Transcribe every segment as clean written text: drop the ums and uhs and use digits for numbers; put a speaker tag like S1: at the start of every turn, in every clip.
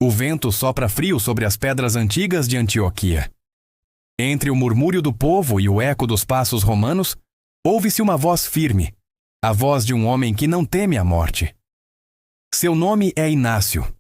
S1: O vento sopra frio sobre as pedras antigas de Antioquia. Entre o murmúrio do povo e o eco dos passos romanos, ouve-se uma voz firme, a voz de um homem que não teme a morte. Seu nome é Inácio.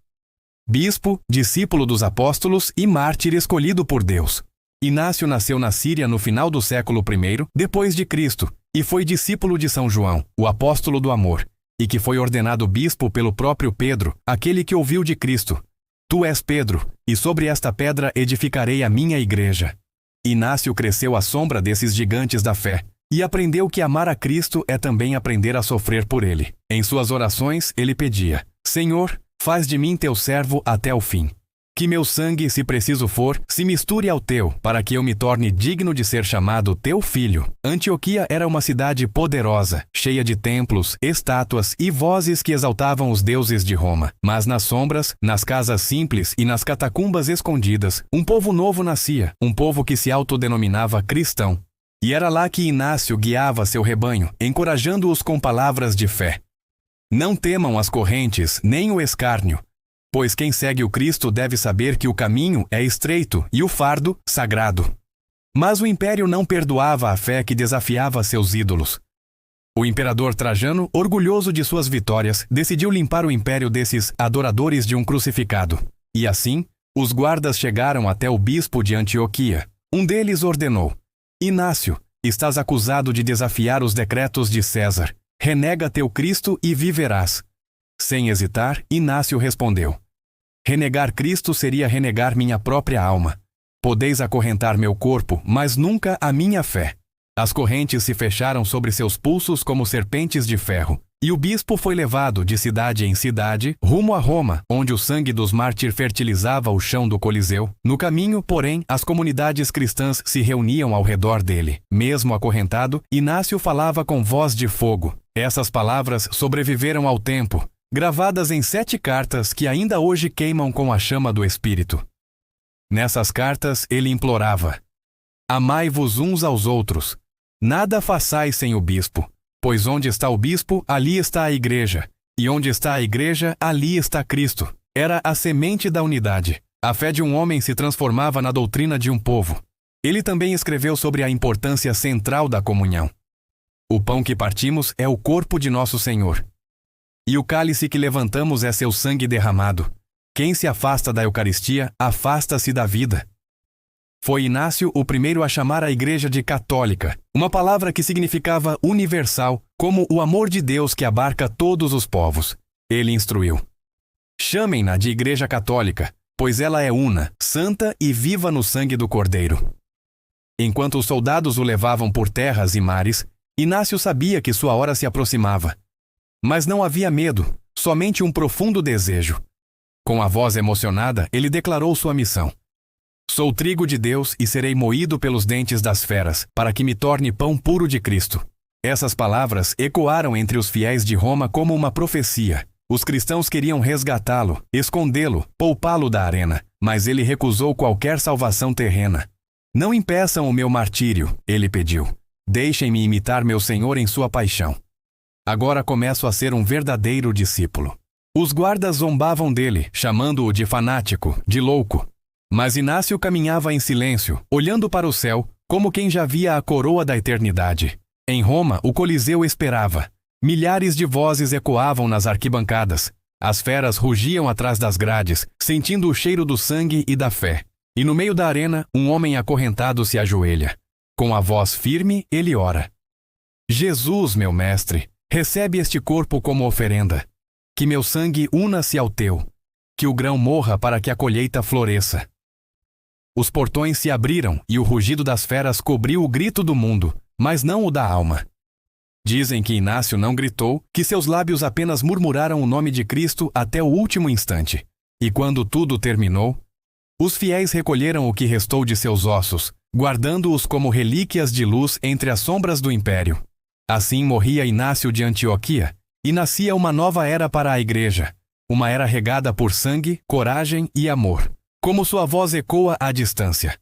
S1: Bispo, discípulo dos apóstolos e mártir escolhido por Deus. Inácio nasceu na Síria no final do século I, depois de Cristo, e foi discípulo de São João, o apóstolo do amor, e que foi ordenado bispo pelo próprio Pedro, aquele que ouviu de Cristo: Tu és Pedro, e sobre esta pedra edificarei a minha igreja. Inácio cresceu à sombra desses gigantes da fé, e aprendeu que amar a Cristo é também aprender a sofrer por ele. Em suas orações, ele pedia: Senhor, faz de mim teu servo até o fim. Que meu sangue, se preciso for, se misture ao teu, para que eu me torne digno de ser chamado teu filho. Antioquia era uma cidade poderosa, cheia de templos, estátuas e vozes que exaltavam os deuses de Roma. Mas nas sombras, nas casas simples e nas catacumbas escondidas, um povo novo nascia, um povo que se autodenominava cristão. E era lá que Inácio guiava seu rebanho, encorajando-os com palavras de fé. Não temam as correntes, nem o escárnio, pois quem segue o Cristo deve saber que o caminho é estreito e o fardo sagrado. Mas o império não perdoava a fé que desafiava seus ídolos. O imperador Trajano, orgulhoso de suas vitórias, decidiu limpar o império desses adoradores de um crucificado. E assim, os guardas chegaram até o bispo de Antioquia. Um deles ordenou: Inácio, estás acusado de desafiar os decretos de César. Renega teu Cristo e viverás. Sem hesitar, Inácio respondeu: Renegar Cristo seria renegar minha própria alma. Podeis acorrentar meu corpo, mas nunca a minha fé. As correntes se fecharam sobre seus pulsos como serpentes de ferro, e o bispo foi levado de cidade em cidade, rumo a Roma, onde o sangue dos mártires fertilizava o chão do Coliseu. No caminho, porém, as comunidades cristãs se reuniam ao redor dele. Mesmo acorrentado, Inácio falava com voz de fogo. Essas palavras sobreviveram ao tempo, gravadas em 7 cartas que ainda hoje queimam com a chama do Espírito. Nessas cartas ele implorava: Amai-vos uns aos outros. Nada façais sem o bispo, pois onde está o bispo, ali está a igreja, e onde está a igreja, ali está Cristo. Era a semente da unidade. A fé de um homem se transformava na doutrina de um povo. Ele também escreveu sobre a importância central da comunhão. O pão que partimos é o corpo de nosso Senhor, e o cálice que levantamos é seu sangue derramado. Quem se afasta da Eucaristia, afasta-se da vida. Foi Inácio o primeiro a chamar a igreja de católica, uma palavra que significava universal, como o amor de Deus que abarca todos os povos. Ele instruiu: Chamem-na de igreja católica, pois ela é una, santa e viva no sangue do Cordeiro. Enquanto os soldados o levavam por terras e mares, Inácio sabia que sua hora se aproximava. Mas não havia medo, somente um profundo desejo. Com a voz emocionada, ele declarou sua missão: Sou trigo de Deus e serei moído pelos dentes das feras, para que me torne pão puro de Cristo. Essas palavras ecoaram entre os fiéis de Roma como uma profecia. Os cristãos queriam resgatá-lo, escondê-lo, poupá-lo da arena, mas ele recusou qualquer salvação terrena. Não impeçam o meu martírio, ele pediu. Deixem-me imitar meu Senhor em sua paixão. Agora começo a ser um verdadeiro discípulo. Os guardas zombavam dele, chamando-o de fanático, de louco. Mas Inácio caminhava em silêncio, olhando para o céu, como quem já via a coroa da eternidade. Em Roma, o Coliseu esperava. Milhares de vozes ecoavam nas arquibancadas. As feras rugiam atrás das grades, sentindo o cheiro do sangue e da fé. E no meio da arena, um homem acorrentado se ajoelha. Com a voz firme, ele ora: Jesus, meu mestre, recebe este corpo como oferenda. Que meu sangue una-se ao teu. Que o grão morra para que a colheita floresça. Os portões se abriram e o rugido das feras cobriu o grito do mundo, mas não o da alma. Dizem que Inácio não gritou, que seus lábios apenas murmuraram o nome de Cristo até o último instante. E quando tudo terminou, os fiéis recolheram o que restou de seus ossos, guardando-os como relíquias de luz entre as sombras do império. Assim morria Inácio de Antioquia, e nascia uma nova era para a igreja, uma era regada por sangue, coragem e amor. Como sua voz ecoa à distância.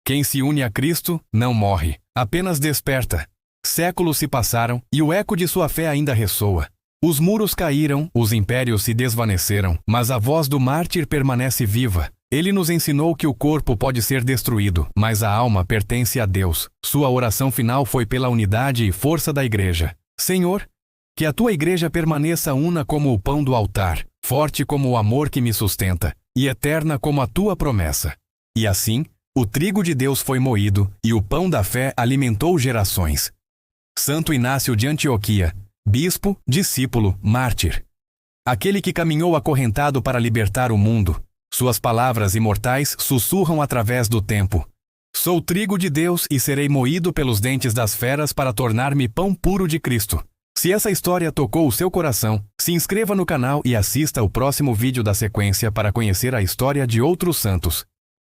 S1: Quem se une a Cristo não morre, apenas desperta. Séculos se passaram e o eco de sua fé ainda ressoa. Os muros caíram, os impérios se desvaneceram, mas a voz do mártir permanece viva. Ele nos ensinou que o corpo pode ser destruído, mas a alma pertence a Deus. Sua oração final foi pela unidade e força da igreja. Senhor, que a tua igreja permaneça una como o pão do altar, forte como o amor que me sustenta, e eterna como a tua promessa. E assim, o trigo de Deus foi moído, e o pão da fé alimentou gerações. Santo Inácio de Antioquia, bispo, discípulo, mártir. Aquele que caminhou acorrentado para libertar o mundo. Suas palavras imortais sussurram através do tempo. Sou trigo de Deus e serei moído pelos dentes das feras para tornar-me pão puro de Cristo. Se essa história tocou o seu coração, se inscreva no canal e assista o próximo vídeo da sequência para conhecer a história de outros santos.